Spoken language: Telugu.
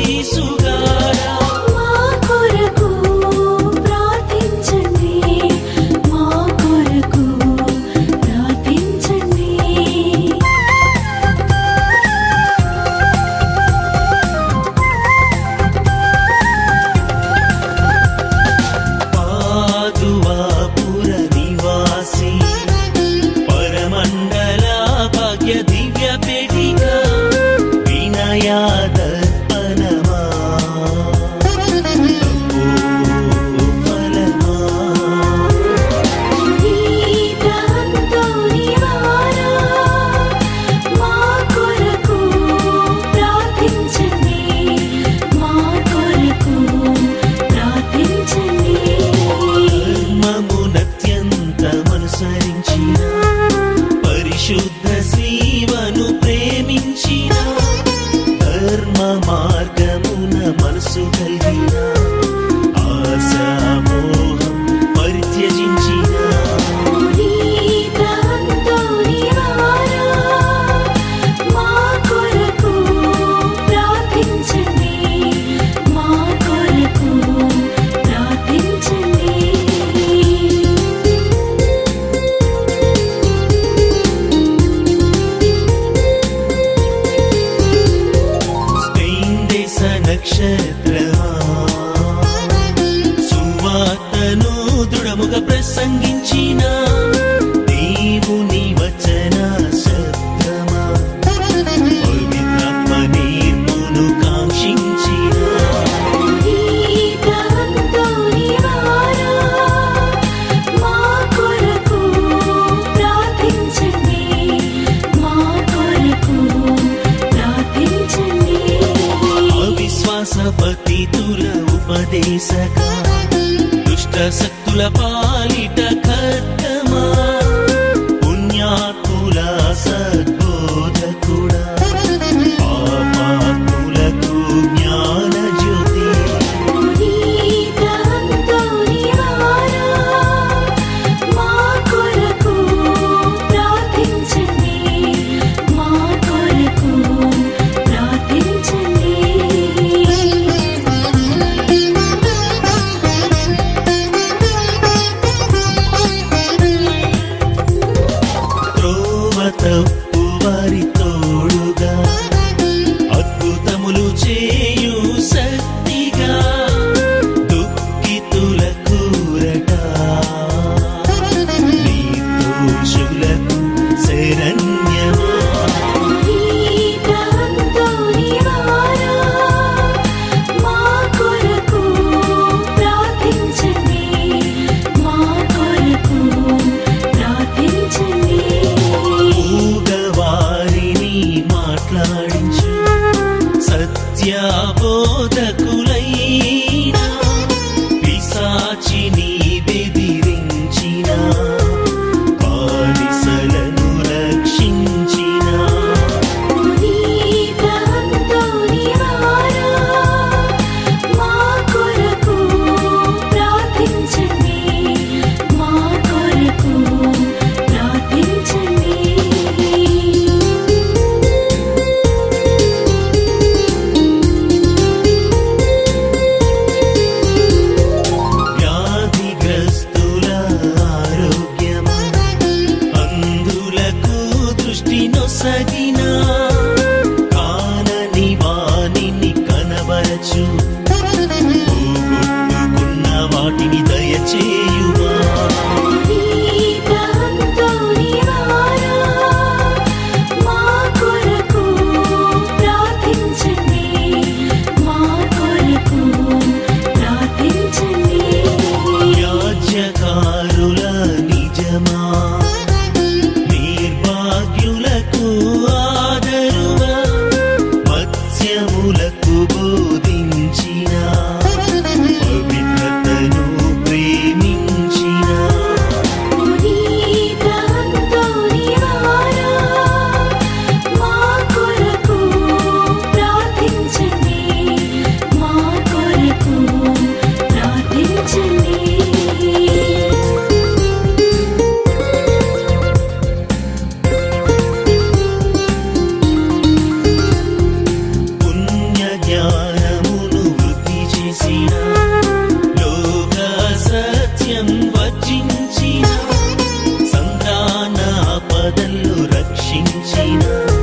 ఆశీసుగారా మా కొరకు ప్రార్థించండి, మా కొరకు ప్రార్థించండి. పాదువాపుర నివాసి పరమండల భాగ్య దివ్య పేటిక వినయాదర్పణమా ఫలమా నీదంతోని వారా మా కొరకు ప్రార్థించండి, మా కొరకు ప్రార్థించండి. ధర్మమునత్యంతమనుసరించిన పరిశుద్ధ శివను ప్రేమించిన ధర్మ మార్గమున మనసు కలిగిన ఆశామోహం పరిత్యజించిన నీదంతోని వారా మా కొరకు ప్రార్థించండి, మా కొరకు ప్రార్థించండి. స్పెయిన్ దేశ నక్షత్రమా సువార్తను దృఢముగా ప్రసంగించిన దేవుని వచన శబ్దమా పవిత్రాత్మ నేర్పును కాంక్షించిన నీదంతోని వారా మా కొరకు ప్రార్థించండి, మా కొరకు ప్రార్థించండి. అవిశ్వాస పతితుల ఉపదేశక దుష్ట శక్తుల పాలిట ఖడ్గమా పుణ్యాత్ముల సద్బోధకుడా పాపాత్ములకు జ్ఞాన జ్యోతి నీదంతోని వారా మా కొరకు ప్రార్థించండి, మా కొరకు ప్రార్థించండి. త్రోవ తప్పు వారి తోడుగా అద్భుతములు చేయు శక్తిగా దుఃఖితుల కూరట నిర్దోషులకు శరణ్యమా నీదంతోని వారా మా కొరకు ప్రార్థించండి, మా కొరకు ప్రార్థించండి. మూగవారిని మాట్లాడించు సత్యబోధకులైన పిశాచిని బెదిరించిన బానిసలను రక్షించిన నీదంతోని వారా మా కొరకు ప్రార్థించండి, మా కొరకు ప్రార్థించండి. వ్యాధిగ్రస్తుల ఆరోగ్యమా అంధులకు దృష్టి నొసగిన కానని వాణిని కనబరచు పోగొట్టుకున్న వాటిని దయచేయుమా నీదంతోని వారా మా కొరకు ప్రార్థించండి, మా కొరకు ప్రార్థించండి. వ్యాజ్యకారుల నిజమా నిర్భాగ్యులకు ఆదరణ దయచిన